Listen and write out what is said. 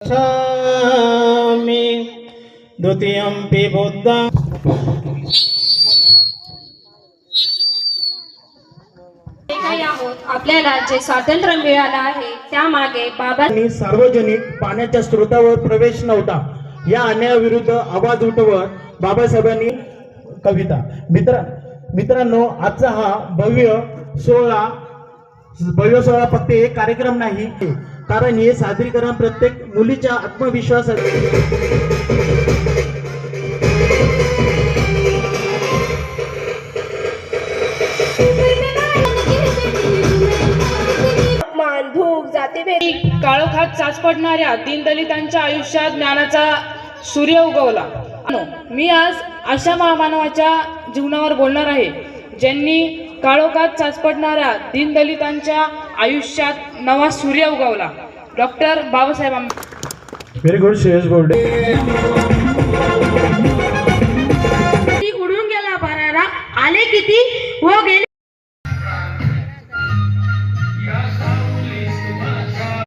गच्छामि द्वितीयंपि बुद्धं काही आहोत. आपल्याला जे स्वातंत्र्य मिळालं आहे त्यामागे बाबांनी सार्वजनिक पाण्याच्या स्रोतावर प्रवेश नव्हता या अन्यायाविरुद्ध आवाज उठवत बाबासाहेबांनी कविता. मित्रांनो, आजचा हा भव्य सोहळा फक्त एक कार्यक्रम नाही, कारण हे सादरीकरण प्रत्येक मुलीच्या आत्मविश्वासाचे भूक जातीभेदी काळोखात चाच पडणाऱ्या दीनदलितांच्या आयुष्यात ज्ञानाचा सूर्य उगवला. मी आज अशा महामानवाच्या जीवनावर बोलणार आहे ज्यांनी काळोखात चाच पडणाऱ्या दीनदलितांच्या आयुष्यात नवा सूर्य उगवला. Doctor Babasaheb Ambedkar. Very good. Shreyas Borde.